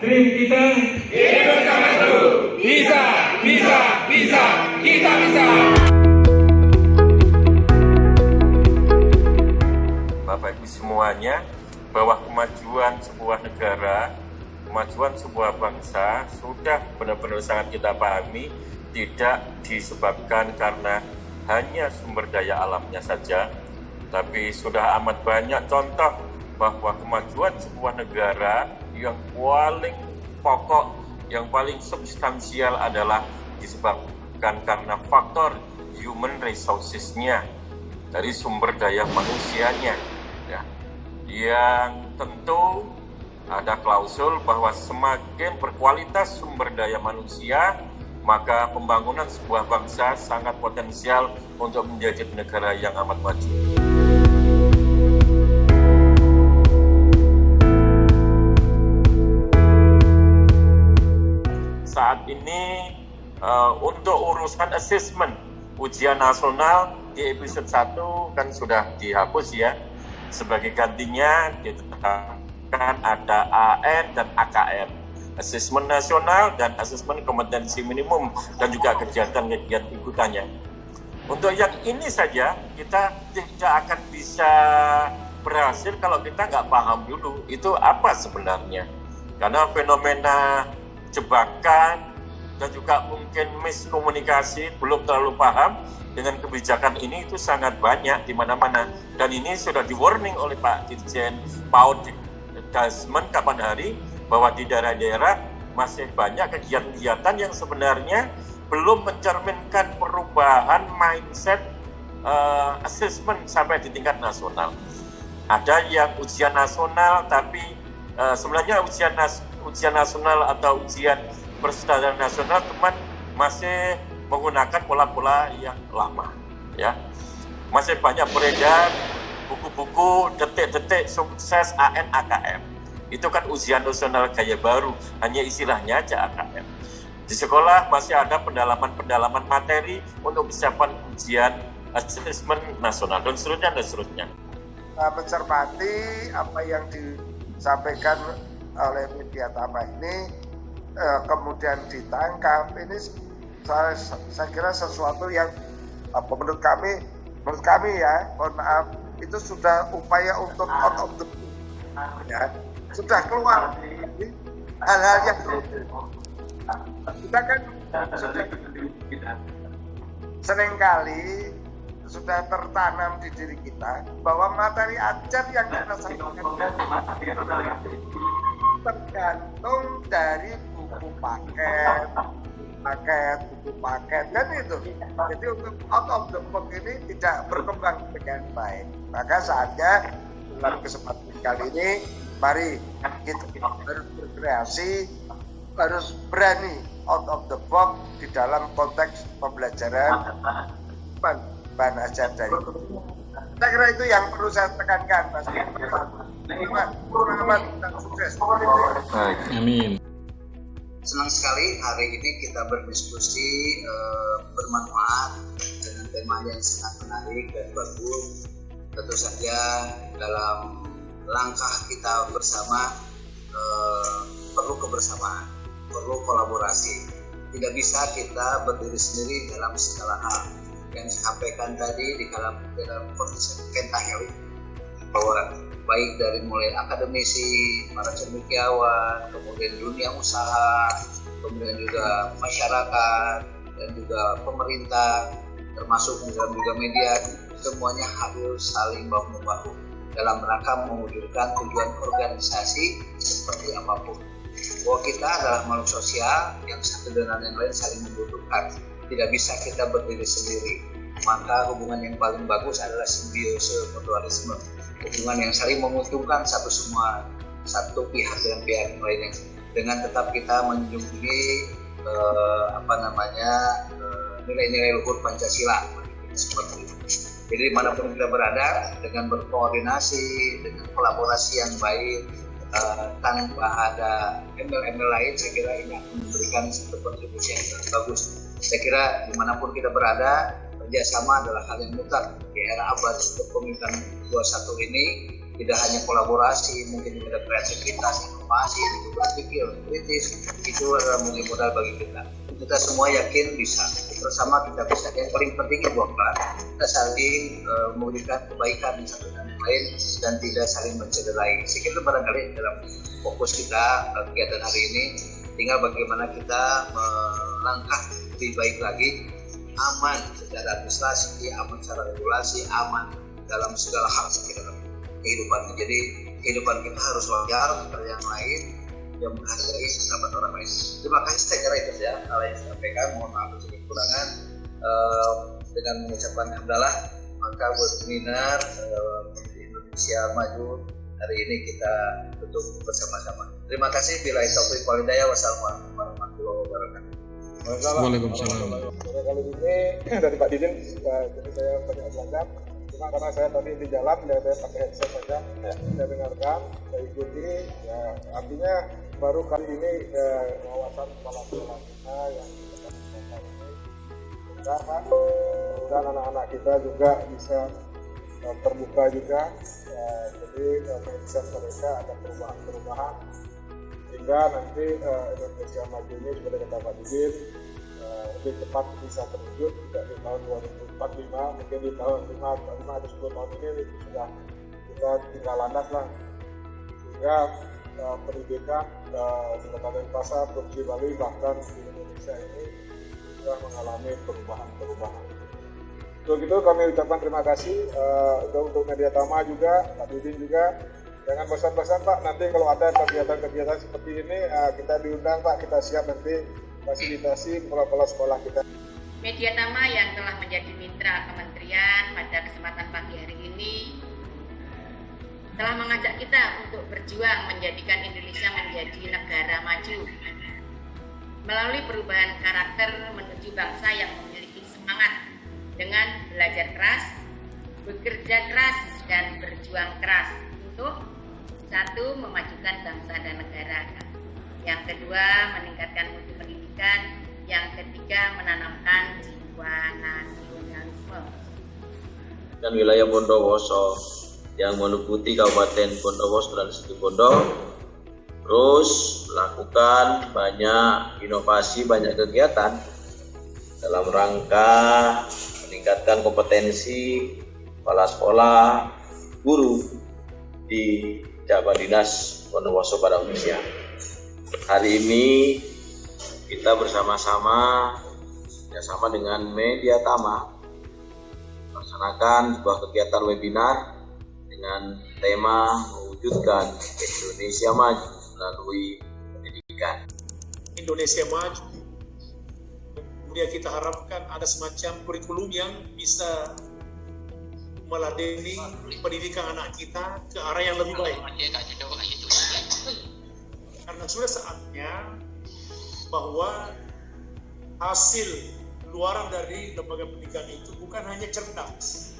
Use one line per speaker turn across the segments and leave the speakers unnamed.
Dream kita
hidup sama terus. Bisa, kita bisa.
Bapak Ibu semuanya, bahwa kemajuan sebuah negara, kemajuan sebuah bangsa sudah benar-benar sangat kita pahami, tidak disebabkan karena hanya sumber daya alamnya saja, tapi sudah amat banyak contoh bahwa kemajuan sebuah negara yang paling pokok, yang paling substansial adalah disebabkan karena faktor human resources-nya, dari sumber daya manusianya. Ya. Yang tentu ada klausul bahwa semakin berkualitas sumber daya manusia, maka pembangunan sebuah bangsa sangat potensial untuk menjadi negara yang amat maju. Saat ini untuk urusan assessment ujian nasional di episode 1 kan sudah dihapus ya. Sebagai gantinya ditetapkan ada AN dan AKM, asesmen nasional dan asesmen kompetensi minimum, dan juga kegiatan-kegiatan ikutannya. Untuk yang ini saja kita tidak akan bisa berhasil kalau kita nggak paham dulu itu apa sebenarnya. Karena fenomena jebakan dan juga mungkin miskomunikasi, belum terlalu paham dengan kebijakan ini itu sangat banyak di mana-mana. Dan ini sudah di warning oleh Pak Dirjen PAUD Dasmen kapan hari bahwa di daerah-daerah masih banyak kegiatan-kegiatan yang sebenarnya belum mencerminkan perubahan mindset assessment sampai di tingkat nasional. Ada yang ujian nasional tapi sebenarnya ujian nasional atau ujian berstandar nasional teman masih menggunakan pola-pola yang lama, ya. Masih banyak beredar buku-buku detik-detik sukses AN AKM. Itu kan ujian nasional gaya baru, hanya istilahnya aja AKM. Di sekolah masih ada pendalaman materi untuk persiapan ujian asesmen nasional dan seterusnya.
Mencermati apa yang disampaikan oleh media Tama ini, kemudian ditangkap, ini saya kira sesuatu yang menurut kami ya, mohon maaf, itu sudah upaya untuk out of the book, ya, sudah keluar hal-hal yang kita kan seringkali sudah tertanam di diri kita bahwa materi ajar yang kita sampaikan tergantung dari buku paket kan itu. Jadi untuk out of the box ini tidak berkembang dengan baik. Maka saatnya dalam kesempatan kali ini mari kita harus berkreasi, harus berani out of the box di dalam konteks pembelajaran bahan ajar dari guru. Saya kira itu yang perlu saya tekankan, Mas. Selamat dan sukses.
Baik, amin.
Senang sekali hari ini kita berdiskusi bermanfaat dengan tema yang sangat menarik dan bagus. Tentu saja dalam langkah kita bersama perlu kebersamaan, perlu kolaborasi. Tidak bisa kita berdiri sendiri dalam segala hal. Yang disampaikan tadi di dalam kondisi pentahelix bahwa baik dari mulai akademisi, para cendekiawan, kemudian dunia usaha, kemudian juga masyarakat dan juga pemerintah, termasuk juga media, semuanya harus saling bahu-membahu dalam rangka mewujudkan tujuan organisasi seperti apapun. Bahwa kita adalah makhluk sosial yang satu dengan yang lain saling membutuhkan. Tidak bisa kita berdiri sendiri. Maka hubungan yang paling bagus adalah simbiose mutualisme. Hubungan yang saling menguntungkan satu pihak dengan pihak yang lainnya. Dengan tetap kita menjunjungi nilai-nilai luhur Pancasila seperti itu. Jadi dimanapun kita berada, dengan berkoordinasi, dengan kolaborasi yang baik, tanpa ada embel-embel lain, saya kira ini akan memberikan satu kontribusi yang bagus. Saya kira dimanapun kita berada, kerjasama adalah hal yang mutlak di era abad kepemimpinan 21 ini. Tidak hanya kolaborasi, mungkin ada kreativitas, inovasi, berpikir kritis, itu adalah mungkin modal bagi kita. Kita semua yakin bisa. Bersama kita bisa. Yang paling penting itu apa? Kita saling memberikan kebaikan satu dan yang lain dan tidak saling mencederai. Sekian barangkali dalam fokus kita kegiatan hari ini. Tinggal bagaimana kita melangkah lebih baik lagi, aman secara administrasi, aman secara regulasi, aman dalam segala hal sekitar kehidupan. Jadi kehidupan kita harus wajar seperti yang lain, yang menghargai sahabat orang lain. Terima kasih, saya kira itu ya hal yang saya sampaikan. Mohon maaf untuk kekurangan. Dengan mengucapkan hamdalah, maka webinar Indonesia Maju hari ini kita tutup bersama-sama. Terima kasih. Bila taufiq wal hidayah. Wassalamualaikum warahmatullahi wabarakatuh.
Waalaikumsalam.
Kali ini dari Pak Didin, jadi saya banyak belajar. Cuma karena saya tadi di jalan, saya pakai headset saja, saya dengarkan, saya ikuti. Ya, artinya baru kali ini wawasan kepala sekolah kita yang kita lakukan ini, dan anak-anak kita juga bisa terbuka juga. Jadi mindset mereka ada perubahan-perubahan sehingga nanti Indonesia Maju ini seperti kata Pak Didin lebih cepat bisa terwujud, tidak di tahun 2045, mungkin di tahun 5 atau 10 tahun ini sudah kita tinggal landas lah, sehingga pendidikan di Kota Denpasar, Provinsi Bali, bahkan di Indonesia ini sudah mengalami perubahan-perubahan. Untuk itu kami ucapkan terima kasih untuk Media Tama juga, Pak Didin juga. Jangan bosan-bosan Pak, nanti kalau ada kegiatan-kegiatan seperti ini kita diundang Pak, kita siap nanti fasilitasi kepala sekolah kita.
Media Tama yang telah menjadi mitra kementerian pada kesempatan pagi hari ini telah mengajak kita untuk berjuang menjadikan Indonesia menjadi negara maju melalui perubahan karakter menuju bangsa yang memiliki semangat dengan belajar keras, bekerja keras, dan berjuang keras untuk satu, memajukan bangsa dan negara. Yang kedua, meningkatkan mutu pendidikan. Yang ketiga, menanamkan jiwa nasionalisme.
Dan wilayah Bondowoso yang meliputi Kabupaten Bondowoso dan Situbondo terus melakukan banyak inovasi, banyak kegiatan dalam rangka meningkatkan kompetensi kepala sekolah, guru di Cabang Dinas Bondowoso pada umumnya. Hari ini kita bersama-sama dengan Media Tama melaksanakan sebuah kegiatan webinar dengan tema mewujudkan Indonesia Maju melalui pendidikan.
Indonesia Maju. Kemudian kita harapkan ada semacam kurikulum yang bisa meladeni pendidikan anak kita ke arah yang lebih baik. Karena sudah saatnya bahwa hasil luaran dari lembaga pendidikan itu bukan hanya cerdas.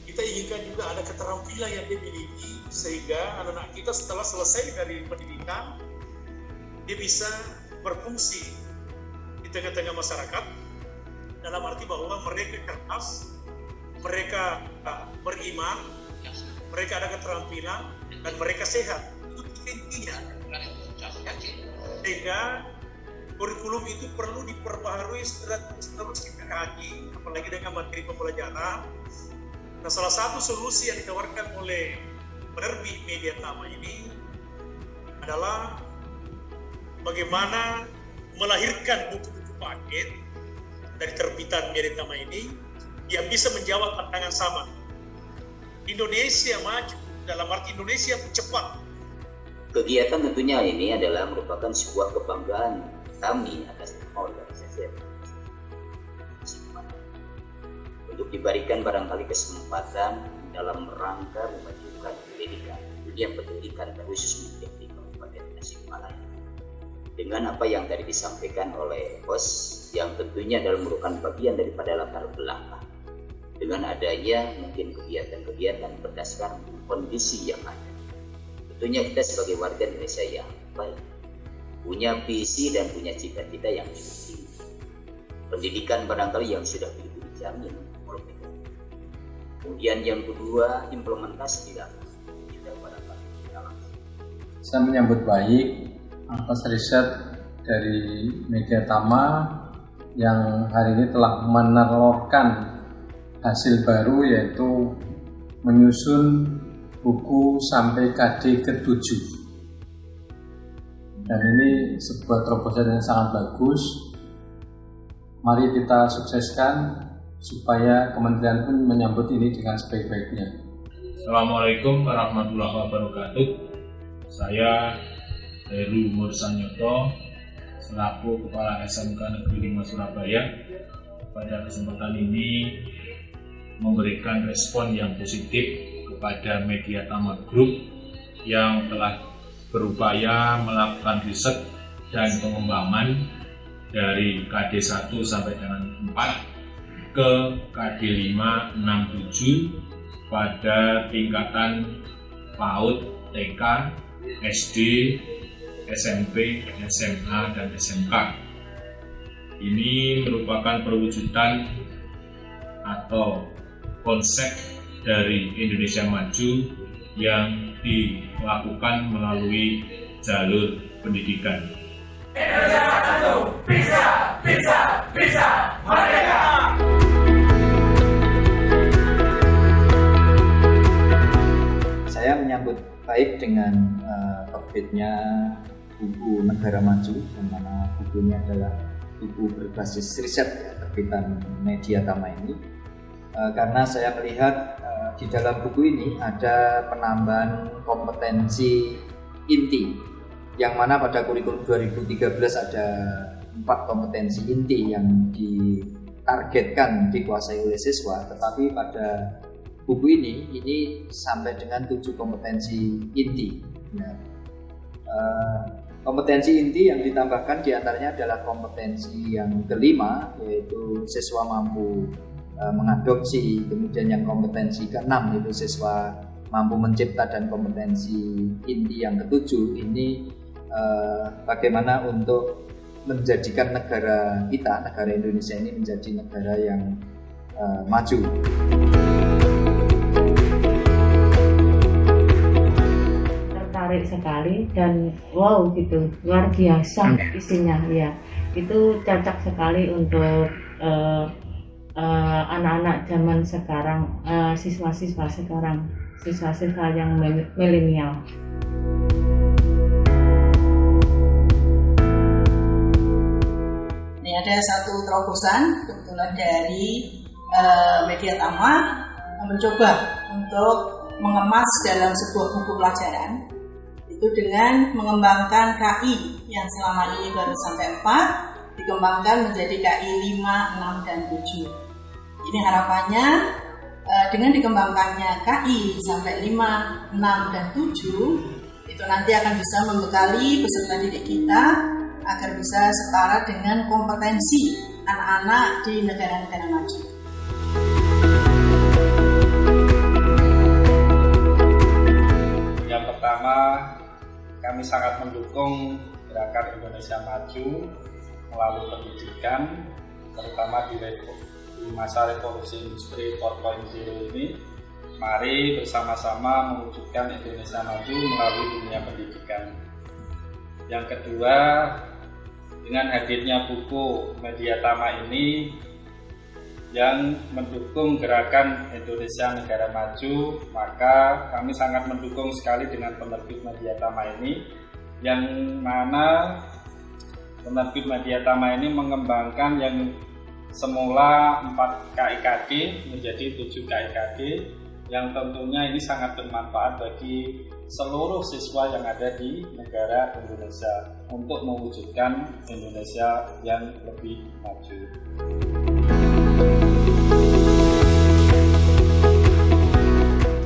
Kita inginkan juga ada keterampilan yang dimiliki sehingga anak-anak kita setelah selesai dari pendidikan dia bisa berfungsi di tengah-tengah masyarakat dalam arti bahwa mereka cerdas, mereka beriman, mereka ada keterampilan dan mereka sehat. Itu intinya. Sehingga kurikulum itu perlu diperbaharui terus kita kaji, apalagi dengan materi pembelajaran. Nah, salah satu solusi yang ditawarkan oleh penerbit Media Tama ini adalah bagaimana melahirkan buku-buku paket dari terbitan Media Tama ini yang bisa menjawab tantangan sama. Indonesia maju dalam arti Indonesia cepat.
Kegiatan tentunya ini adalah merupakan sebuah kebanggaan kami atas organisasi untuk diberikan barangkali kesempatan dalam rangka memajukan pendidikan, dunia pendidikan khusus di Kabupaten Tasikmalaya. Dengan apa yang tadi disampaikan oleh host, yang tentunya adalah merupakan bagian daripada latar belakang. Dengan adanya mungkin kegiatan-kegiatan berdasarkan kondisi yang ada. Tentunya kita sebagai warga Indonesia yang baik, punya visi dan punya cita-cita yang cukup tinggi. Pendidikan barangkali yang sudah begitu dijamin oleh kita. Kemudian yang kedua, implementasi di dalam juga barangkali kita langsung.
Saya menyambut baik atas riset dari Mediatama yang hari ini telah menelurkan hasil baru, yaitu menyusun buku sampai KD ke-7. Dan ini sebuah terobosan yang sangat bagus. Mari kita sukseskan supaya kementerian pun menyambut ini dengan sebaik-baiknya.
Assalamualaikum warahmatullahi wabarakatuh. Saya Heru Mursanyoto selaku Kepala SMK Negeri 5 Surabaya. Pada kesempatan ini memberikan respon yang positif kepada Mediatama Group yang telah berupaya melakukan riset dan pengembangan dari KD 1 sampai dengan 4 ke KD 5, 6, 7 pada tingkatan PAUD, TK, SD, SMP, SMA, dan SMK. Ini merupakan perwujudan atau konsep dari Indonesia Maju yang dilakukan melalui jalur pendidikan.
Indonesia Maju, bisa, bisa, bisa, merdeka!
Saya menyambut baik dengan terbitnya buku Negara Maju, yang mana bukunya adalah buku berbasis riset terbitan Mediatama ini. Karena saya melihat di dalam buku ini ada penambahan kompetensi inti, yang mana pada kurikulum 2013 ada 4 kompetensi inti yang ditargetkan dikuasai oleh siswa, tetapi pada buku ini sampai dengan 7 kompetensi inti. Ya. Kompetensi inti yang ditambahkan diantaranya adalah kompetensi yang kelima, yaitu siswa mampu mengadopsi, kemudian yang kompetensi ke-6 yaitu siswa mampu mencipta, dan kompetensi inti yang ke-7 ini bagaimana untuk menjadikan negara kita, negara Indonesia ini menjadi negara yang maju.
Tertarik sekali dan wow gitu, luar biasa isinya ya. Itu cocok sekali untuk anak-anak zaman sekarang, siswa-siswa sekarang, siswa-siswa yang milenial.
Ini ada satu terobosan kebetulan dari Mediatama mencoba untuk mengemas dalam sebuah buku pelajaran itu dengan mengembangkan KI yang selama ini baru sampai 4 dikembangkan menjadi KI 5, 6, dan 7. Ini harapannya dengan dikembangkannya KI sampai 5, 6, dan 7 itu nanti akan bisa membekali peserta didik kita agar bisa setara dengan kompetensi anak-anak di negara-negara maju.
Yang pertama, kami sangat mendukung gerakan Indonesia Maju melalui pendidikan, terutama di masa revolusi industri 4.0 ini. Mari bersama-sama mewujudkan Indonesia Maju melalui dunia pendidikan. Yang kedua, dengan hadirnya buku Mediatama ini yang mendukung gerakan Indonesia Negara Maju, maka kami sangat mendukung sekali dengan penerbit Mediatama ini, yang mana penerbit Mediatama ini mengembangkan yang semula 4 KIKD menjadi 7 KIKD, yang tentunya ini sangat bermanfaat bagi seluruh siswa yang ada di negara Indonesia untuk mewujudkan Indonesia yang lebih maju.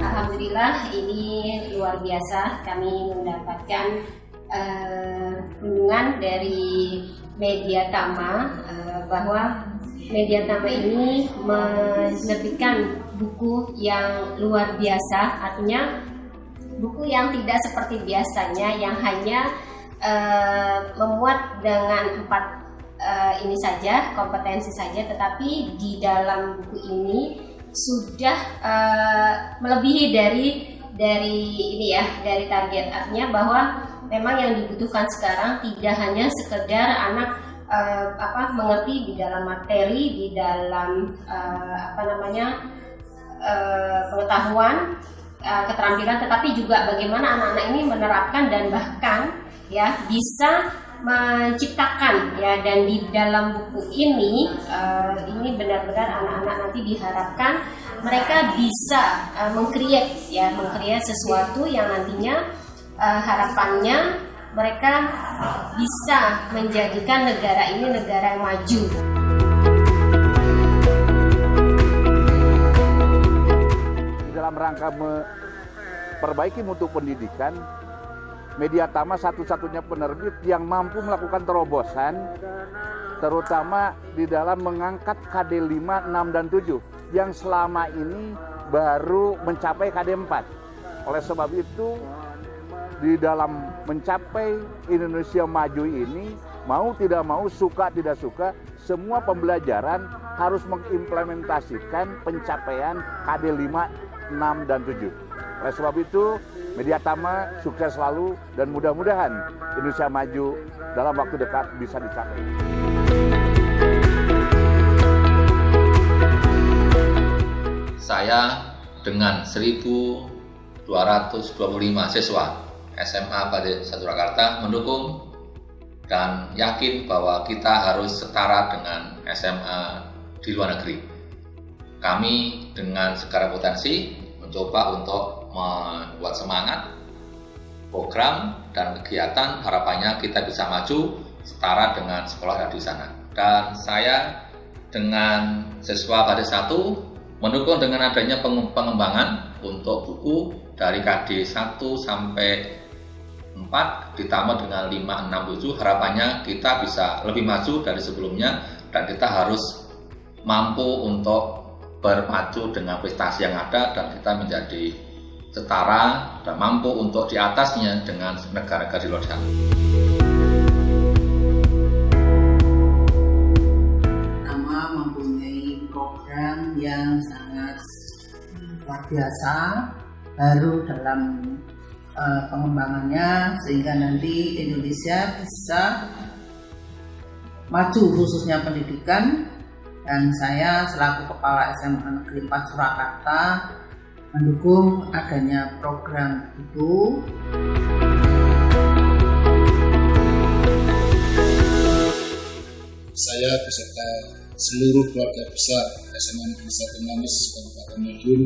Alhamdulillah, ini luar biasa. Kami mendapatkan kunjungan dari Mediatama bahwa Mediatama ini menerbitkan buku yang luar biasa, artinya buku yang tidak seperti biasanya yang hanya memuat dengan 4 ini saja, kompetensi saja, tetapi di dalam buku ini sudah melebihi dari dari target, artinya bahwa memang yang dibutuhkan sekarang tidak hanya sekedar anak mengerti di dalam materi, di dalam pengetahuan, keterampilan, tetapi juga bagaimana anak-anak ini menerapkan dan bahkan ya bisa menciptakan ya. Dan di dalam buku ini benar-benar anak-anak nanti diharapkan mereka bisa meng-create sesuatu yang nantinya harapannya mereka bisa menjadikan negara ini negara yang maju.
Dalam rangka memperbaiki mutu pendidikan, Mediatama satu-satunya penerbit yang mampu melakukan terobosan, terutama di dalam mengangkat KD 5, 6, dan 7 yang selama ini baru mencapai KD 4. Oleh sebab itu, di dalam mencapai Indonesia maju ini, mau tidak mau, suka tidak suka, semua pembelajaran harus mengimplementasikan pencapaian KD 5, 6, dan 7. Oleh sebab itu, Mediatama sukses selalu dan mudah-mudahan Indonesia maju dalam waktu dekat bisa dicapai.
Saya dengan 1.225 siswa SMA pada Surakarta mendukung dan yakin bahwa kita harus setara dengan SMA di luar negeri. Kami dengan segala potensi mencoba untuk membuat semangat program dan kegiatan, harapannya kita bisa maju setara dengan sekolah di sana. Dan saya dengan siswa pada 1 mendukung dengan adanya pengembangan untuk buku dari KD 1 sampai 4 ditambah dengan 5, 6, 7, harapannya kita bisa lebih maju dari sebelumnya dan kita harus mampu untuk bermaju dengan prestasi yang ada dan kita menjadi setara dan mampu untuk di atasnya dengan negara-negara di luar sana.
Pertama, mempunyai program yang sangat luar biasa, baru dalam pengembangannya, sehingga nanti Indonesia bisa maju khususnya pendidikan. Dan saya selaku Kepala SMA Negeri 4 Surakarta mendukung adanya program itu.
Saya beserta seluruh keluarga besar SMA Negeri 1 Ngamis Kabupaten Madiun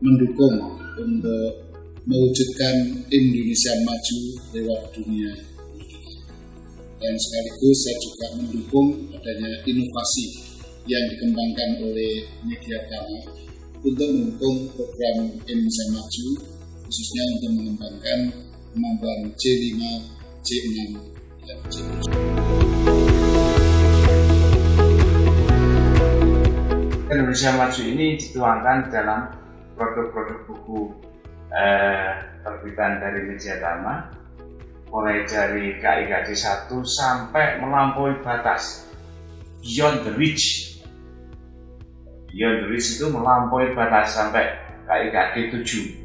mendukung untuk mewujudkan Indonesia maju lewat dunia pendidikan. Dan sekaligus saya juga mendukung adanya inovasi yang dikembangkan oleh Mediatama untuk mendukung program Indonesia Maju, khususnya untuk mengembangkan kemampuan C5, C6, dan C7.
Indonesia Maju ini dituangkan dalam produk-produk buku terbitan dari Mediatama, mulai dari KIKD 1 sampai melampaui batas, Beyond the Reach. Beyond the Reach itu melampaui batas sampai KIKD 7.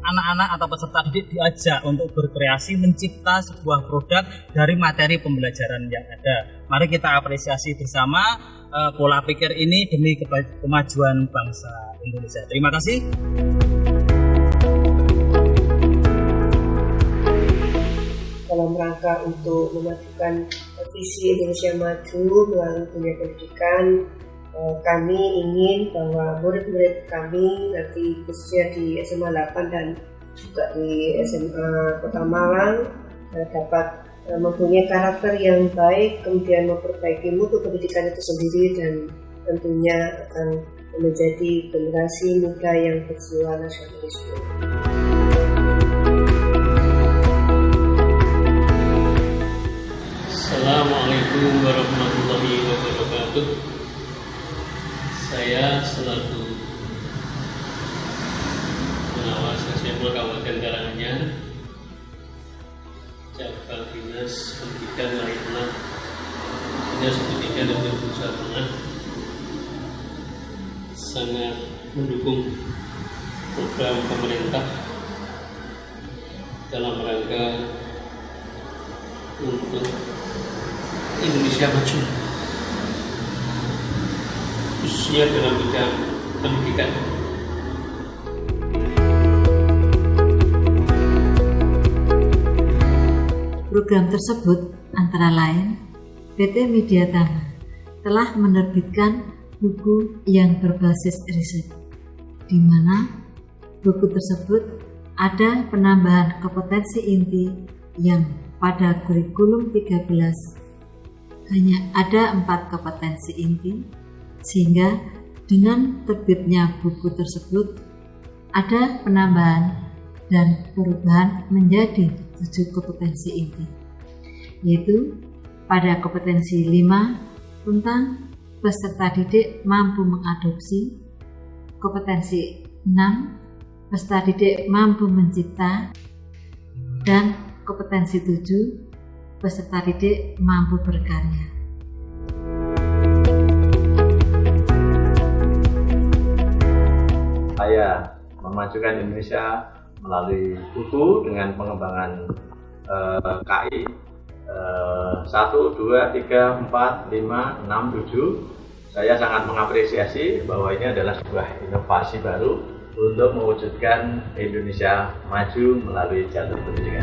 Anak-anak atau peserta didik diajak untuk berkreasi mencipta sebuah produk dari materi pembelajaran yang ada. Mari kita apresiasi bersama pola pikir ini demi kemajuan bangsa Indonesia. Terima kasih.
Dalam rangka untuk memajukan visi Indonesia Maju melalui dunia pendidikan, kami ingin bahwa murid-murid kami nanti khususnya di SMA 8 dan juga di SMA Kota Malang dapat mempunyai karakter yang baik, kemudian memperbaiki mutu pendidikan itu sendiri, dan tentunya akan menjadi generasi muda yang berjiwa nasionalisme.
Assalamualaikum warahmatullahi wabarakatuh. Saya selaku pengawas SMA Kabupaten Karanganyar, Cabang Dinas Pendidikan Lainnya, Dinas Pendidikan dan Pendidikan Tengah, sangat mendukung program pemerintah dalam rangka untuk Indonesia maju, khususnya dalam bidang pendidikan.
Program tersebut antara lain PT Media Tama telah menerbitkan buku yang berbasis riset, di mana buku tersebut ada penambahan kompetensi inti yang pada kurikulum 13 hanya ada 4 kompetensi inti, sehingga dengan terbitnya buku tersebut ada penambahan dan perubahan menjadi 7 kompetensi inti, yaitu pada kompetensi 5 tentang peserta didik mampu mengadopsi, kompetensi 6 peserta didik mampu mencipta, dan kompetensi 7 peserta didik mampu berkarya.
Saya memajukan Indonesia melalui buku dengan pengembangan KI 1, 2, 3, 4, 5, 6, 7. Saya sangat mengapresiasi bahwa ini adalah sebuah inovasi baru untuk mewujudkan Indonesia maju melalui jalur pendidikan.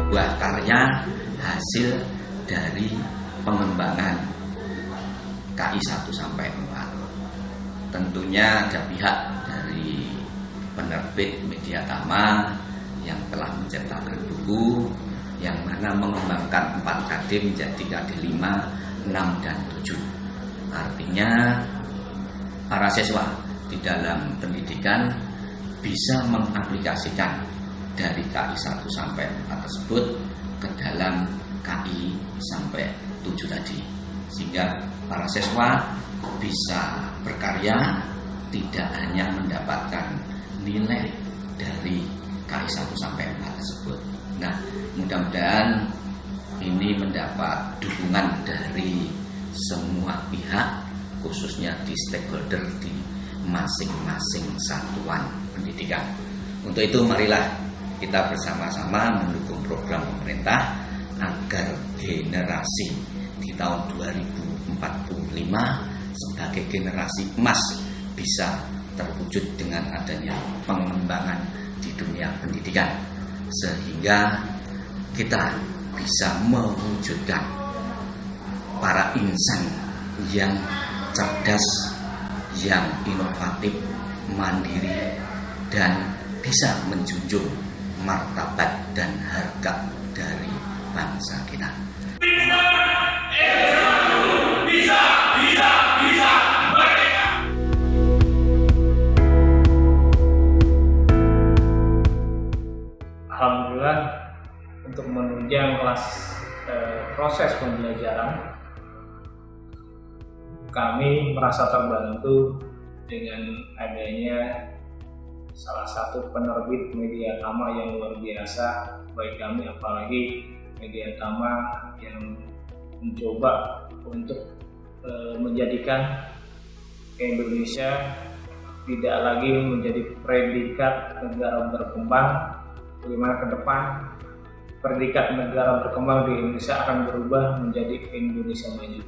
Buah karya hasil dari pengembangan KI 1 sampai 4. Tentunya ada pihak dari penerbit Media Tama yang telah mencetakkan buku yang mana mengembangkan 4 KD menjadi KD 5, 6, dan 7. Artinya para siswa di dalam pendidikan bisa mengaplikasikan dari KI 1 sampai 4 tersebut ke dalam KI sampai 7 tadi, sehingga para siswa bisa berkarya tidak hanya mendapatkan nilai dari KI 1 sampai 4 tersebut. Nah, mudah-mudahan ini mendapat dukungan dari semua pihak, khususnya di stakeholder di masing-masing satuan pendidikan. Untuk itu marilah kita bersama-sama mendukung program pemerintah agar generasi di tahun 2045 sebagai generasi emas bisa terwujud dengan adanya pengembangan di dunia pendidikan, sehingga kita bisa mewujudkan para insan yang cerdas, yang inovatif, mandiri, dan bisa menjunjung martabat dan harga dari bangsa kita. Bisa, merdeka.
Alhamdulillah, untuk menunjang proses pembelajaran, kami merasa terbantu dengan adanya salah satu penerbit Media Tama yang luar biasa bagi kami, apalagi Media Tama yang mencoba untuk menjadikan Indonesia tidak lagi menjadi predikat negara berkembang. Bagaimana ke depan predikat negara berkembang di Indonesia akan berubah menjadi Indonesia maju.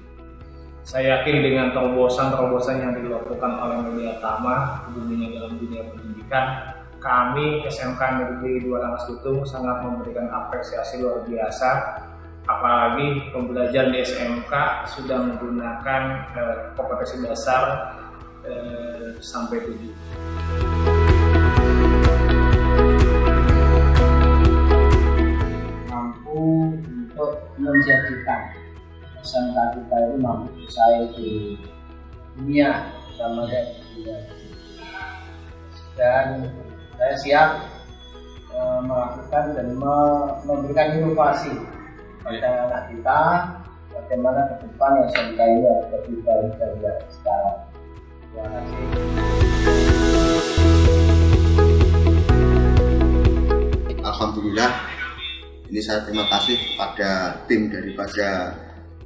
Saya yakin dengan terobosan-terobosan yang dilakukan oleh Media Tama tentunya dalam dunia pendidikan, kami SMK Negeri 2 Rengas Bitung sangat memberikan apresiasi luar biasa. Apalagi pembelajaran di SMK sudah menggunakan kompetensi dasar sampai 7.
Mampu untuk menjadikan SMK kita itu mampu bersaing di dunia sama kayak dunia. Dan saya siap melakukan dan memberikan inovasi pada anak kita, bagaimana ke depan SMK ini lebih baik dari sekarang. Terima kasih.
Alhamdulillah, ini saya terima kasih kepada tim daripada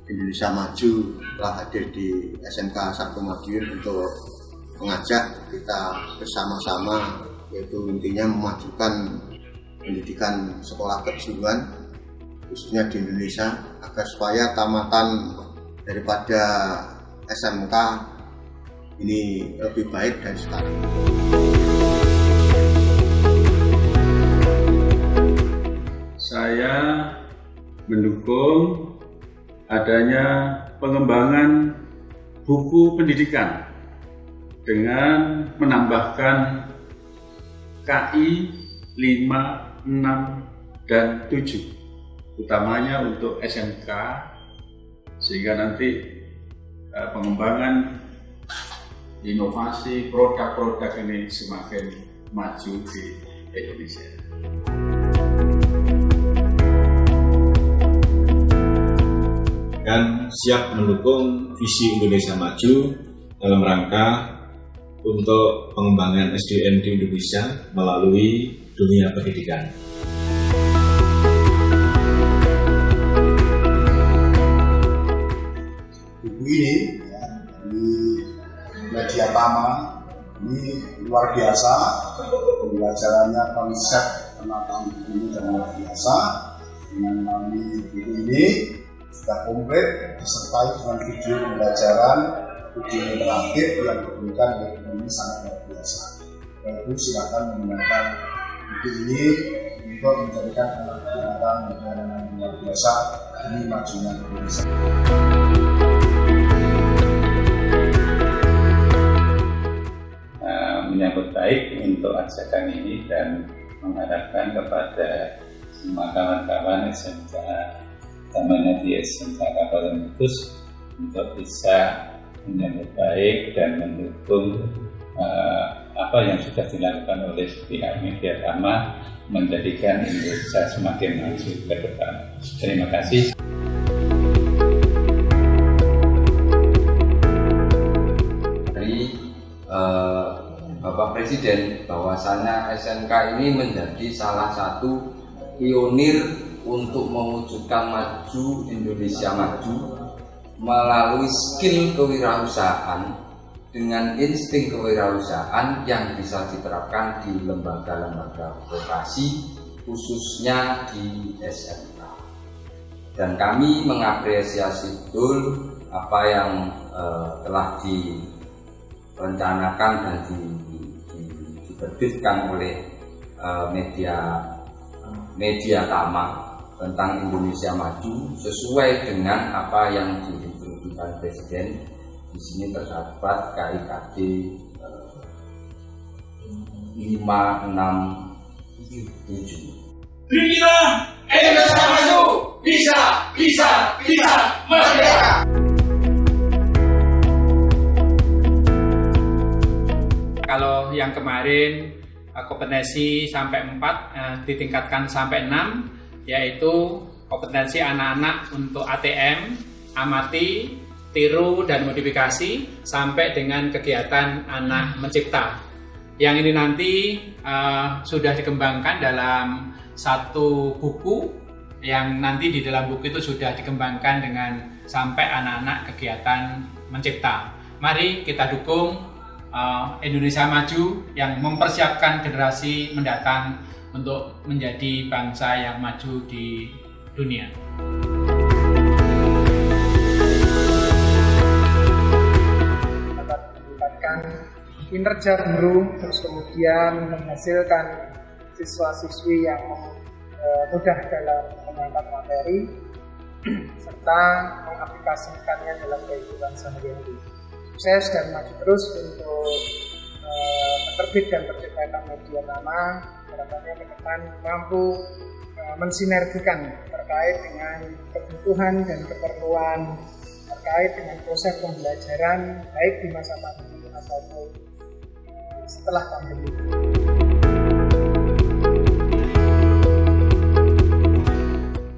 Indonesia Maju telah hadir di SMK 1 Madiun untuk mengajak kita bersama-sama, yaitu intinya memajukan pendidikan sekolah kejuruan khususnya di Indonesia agar supaya tamatan daripada SMK ini lebih baik dari sekarang.
Saya mendukung adanya pengembangan buku pendidikan dengan menambahkan KI 5, 6, dan 7 utamanya untuk SMK sehingga nanti pengembangan inovasi produk-produk ini semakin maju di Indonesia.
Dan siap mendukung visi Indonesia Maju dalam rangka untuk pengembangan SDM di Indonesia melalui dunia pendidikan.
Buku ini dari Media Tama ini luar biasa, pembelajarannya konsep penataan buku ini luar biasa. Dengan melalui buku ini sudah komplit disertai dengan video pembelajaran, video interaktif yang diberikan oleh ini sangat luar biasa. Bapak silakan menggunakan buku ini untuk menjadikan anak tentang negara yang luar biasa demi majunya Indonesia.
Menyambut baik untuk ajakan ini dan mengharapkan kepada semua kawan-kawan SMK utamanya di SMK Kabupaten Kudus untuk bisa menyambut baik dan mendukung apa yang sudah dilakukan oleh pihak Media Tama menjadikan Indonesia semakin maju ke depan. Terima kasih.
Dari Bapak Presiden bahwasanya SMK ini menjadi salah satu pionir untuk mewujudkan maju Indonesia maju melalui skill kewirausahaan dengan insting kewirausahaan yang bisa diterapkan di lembaga-lembaga vokasi khususnya di SMK. Dan kami mengapresiasi betul apa yang telah direncanakan dan diterbitkan oleh media Tama tentang Indonesia Maju sesuai dengan apa yang diinstruksikan Presiden. Di sini terdapat KIKD 5, 6, 7.
Berilah Indonesia Maju, bisa, merdeka.
Kalau yang kemarin kompetensi sampai 4 ditingkatkan sampai 6, yaitu kompetensi anak-anak untuk ATM, amati, tiru dan modifikasi sampai dengan kegiatan anak mencipta. Yang ini nanti sudah dikembangkan dalam satu buku yang nanti di dalam buku itu sudah dikembangkan dengan sampai anak-anak kegiatan mencipta. Mari kita dukung Indonesia Maju yang mempersiapkan generasi mendatang untuk menjadi bangsa yang maju di dunia.
Kinerja guru, terus kemudian menghasilkan siswa-siswi yang mudah dalam menangkap materi serta mengaplikasikannya dalam kehidupan sehari-hari. Sukses dan maju terus untuk penerbit dan percetakan Media Tama. Harapannya ke depan mampu mensinergikan terkait dengan kebutuhan dan keperluan terkait dengan proses pembelajaran baik di masa pandemi ataupun setelah pandemi.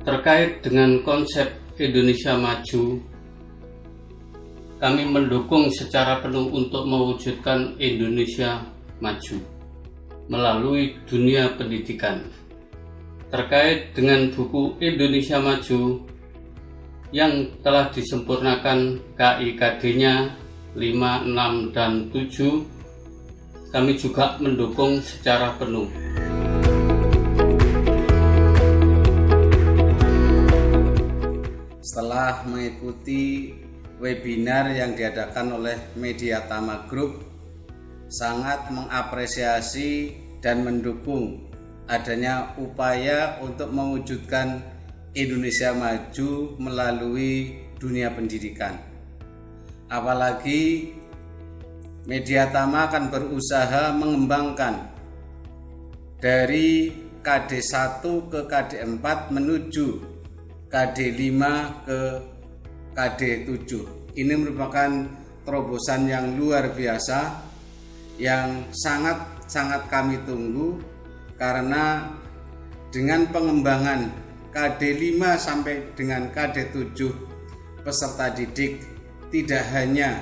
Terkait dengan konsep Indonesia Maju, kami mendukung secara penuh untuk mewujudkan Indonesia Maju melalui dunia pendidikan. Terkait dengan buku Indonesia Maju, yang telah disempurnakan KIKD-nya 5, 6, dan 7, kami juga mendukung secara penuh.
Setelah mengikuti webinar yang diadakan oleh Media Tama Group, sangat mengapresiasi dan mendukung adanya upaya untuk mewujudkan Indonesia maju melalui dunia pendidikan. Apalagi Media Tama akan berusaha mengembangkan dari KD 1 ke KD 4 menuju KD 5 ke KD 7. Ini merupakan terobosan yang luar biasa yang sangat kami tunggu, karena dengan pengembangan KD 5 sampai dengan KD 7, peserta didik tidak hanya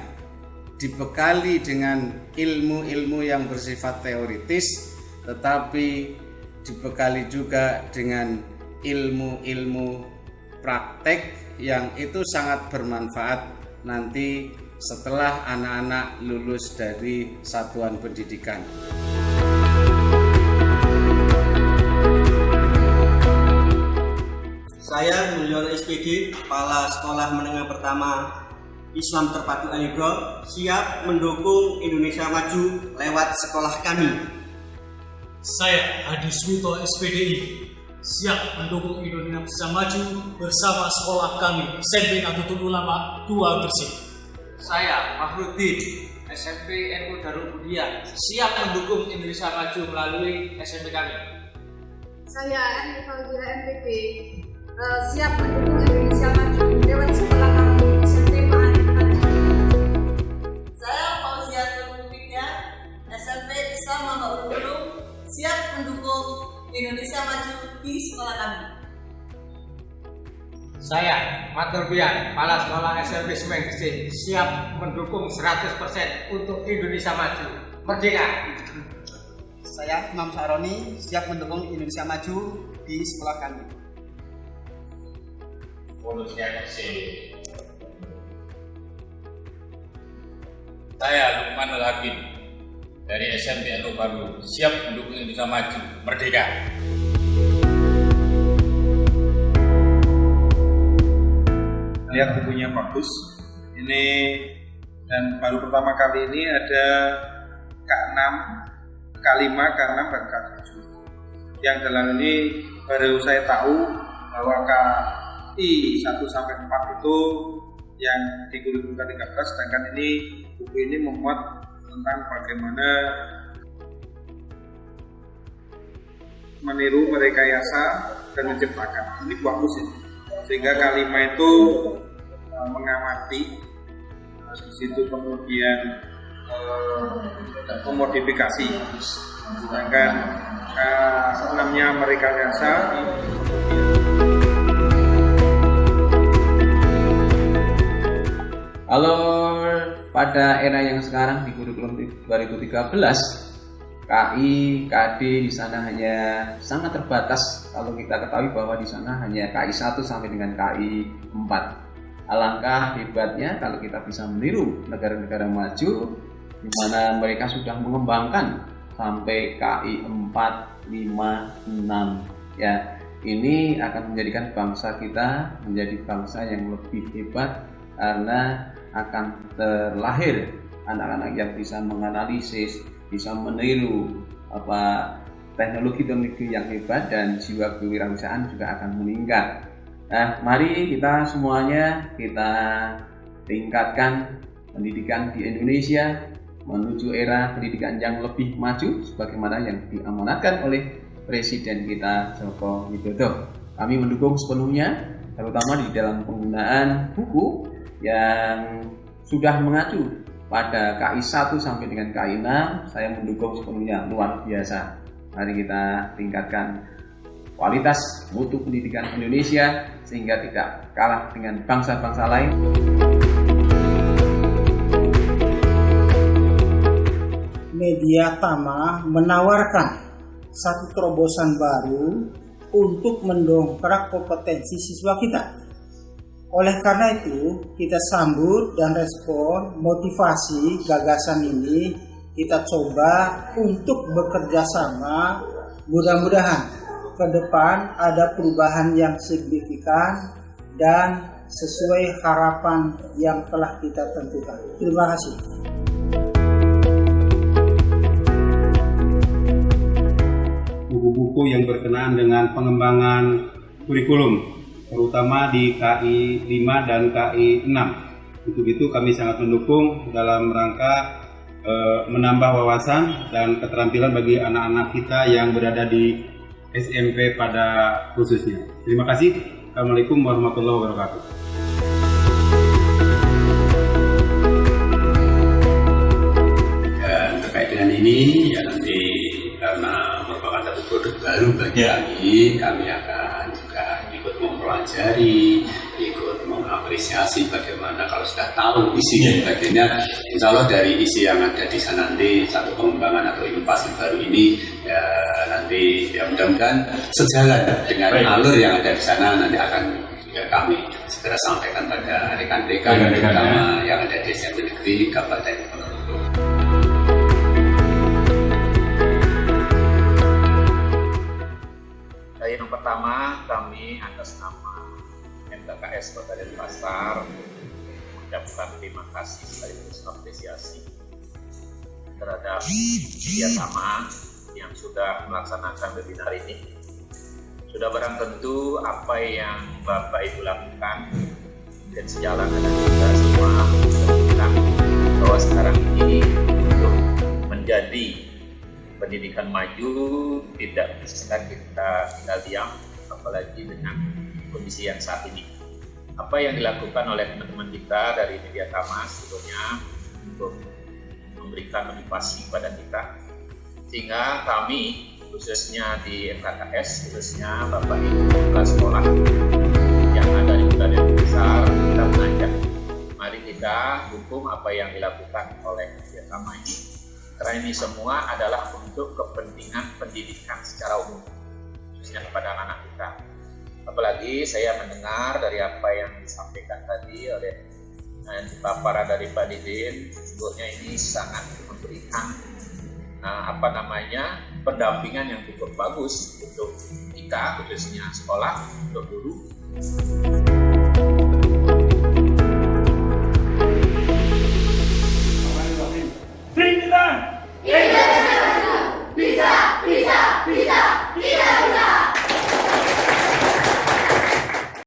dibekali dengan ilmu-ilmu yang bersifat teoritis, tetapi dibekali juga dengan ilmu-ilmu praktek yang itu sangat bermanfaat nanti setelah anak-anak lulus dari satuan pendidikan.
Saya Mulyono SPD, Kepala Sekolah Menengah Pertama Islam Terpadu Al-Ibro, siap mendukung Indonesia Maju lewat sekolah kami.
Saya Hadi Swito SPDI, siap mendukung Indonesia Maju bersama sekolah kami SMP Nahdlatul Ulama 2 Gresik.
Saya Mahrudin, SMP NU Darul Budiah, siap mendukung Indonesia Maju melalui SMP kami.
Saya Eni Fauzia MPP, siap mendukung Indonesia Maju lewat sekolah kami SMP Ma'arif Maju.
Saya Fauzia Tulmutia, SMP Islam Muhammad Ulum, siap mendukung Indonesia Maju di sekolah kami.
Saya Matur Bian, Kepala Sekolah SMP Semeng Gresik, siap mendukung 100% untuk Indonesia Maju Merdeka.
Saya Imam Saroni, siap mendukung Indonesia Maju di sekolah kami.
Saya Lukman Al-Hakim dari SMP Anu Baru, siap mendukung Indonesia Maju Merdeka.
Lihat bukunya bagus ini, dan baru pertama kali ini ada K6, K5, K6 dan K7 yang dalam ini baru saya tahu bahwa KI 1 sampai 4 itu yang di kurikulum K13, sedangkan ini buku ini memuat tentang bagaimana meniru, merekayasa dan menciptakan. Ini bagus ini, sehingga K5 itu mengamati, di situ kemudian memodifikasi, sedangkan K6-nya merekayasa.
Kalau pada era yang sekarang di kurikulum 2013, KI, KD di sana hanya sangat terbatas. Kalau kita ketahui bahwa di sana hanya KI 1 sampai dengan KI 4. Alangkah hebatnya kalau kita bisa meniru negara-negara maju di mana mereka sudah mengembangkan sampai KI 4, 5, 6 ya. Ini akan menjadikan bangsa kita menjadi bangsa yang lebih hebat, karena akan terlahir anak-anak yang bisa menganalisis, bisa meniru teknologi-teknologi yang hebat, dan jiwa kewirausahaan juga akan meningkat. Nah, mari kita semuanya kita tingkatkan pendidikan di Indonesia menuju era pendidikan yang lebih maju sebagaimana yang diamanatkan oleh Presiden kita Joko Widodo. Kami mendukung sepenuhnya, terutama di dalam penggunaan buku yang sudah mengacu pada KI 1 sampai dengan KI 6. Saya mendukung sepenuhnya, luar biasa. Mari kita tingkatkan kualitas mutu pendidikan Indonesia sehingga tidak kalah dengan bangsa-bangsa lain.
Media Tama menawarkan satu terobosan baru untuk mendongkrak kompetensi siswa kita. Oleh karena itu, kita sambut dan respon motivasi gagasan ini, kita coba untuk bekerja sama. Mudah-mudahan ke depan ada perubahan yang signifikan dan sesuai harapan yang telah kita tentukan. Terima kasih.
Buku-buku yang berkenaan dengan pengembangan kurikulum, terutama di KI 5 dan KI 6. Untuk itu kami sangat mendukung dalam rangka menambah wawasan dan keterampilan bagi anak-anak kita yang berada di SMP pada khususnya. Terima kasih. Assalamualaikum warahmatullahi wabarakatuh.
Dan terkait dengan ini, ya nanti karena merupakan satu produk baru bagi kami akan juga ikut mempelajari, ikut mengapresiasi bagaimana kalau sudah tahu isi dan sebagainya. Insya Allah dari isi yang ada di sana nanti satu pengembangan atau inovasi baru ini ya nanti ya mudah-mudahan sejalan dengan alur yang ada di sana, nanti akan ya kami segera sampaikan pada rekan-rekan terutama yang ada di SMP Negeri Kabupaten Ponorogo.
Yang pertama, kami atas nama MKKS Kota Denpasar mengucapkan terima kasih sekaligus apresiasi terhadap Media Tama yang sudah melaksanakan webinar ini. Sudah barang tentu apa yang Bapak Ibu lakukan dan sejalan dengan kita semua menunjukkan bahwa sekarang ini untuk menjadi pendidikan maju tidak bisa kita tinggal diam, apalagi dengan kondisi yang saat ini. Apa yang dilakukan oleh teman-teman kita dari Media Tama sebetulnya untuk memberikan motivasi kepada kita, sehingga kami khususnya di MKKS, khususnya Bapak Ibu kepala sekolah yang ada di Kota Denpasar, kita mengajak mari kita dukung apa yang dilakukan oleh Media Tama ini. Karena ini semua adalah untuk kepentingan pendidikan secara umum, khususnya kepada anak-anak kita. Apalagi saya mendengar dari apa yang disampaikan tadi oleh paparan dari Pak Didin, sebetulnya ini sangat memberikan pendampingan yang cukup bagus untuk kita, khususnya sekolah, untuk guru.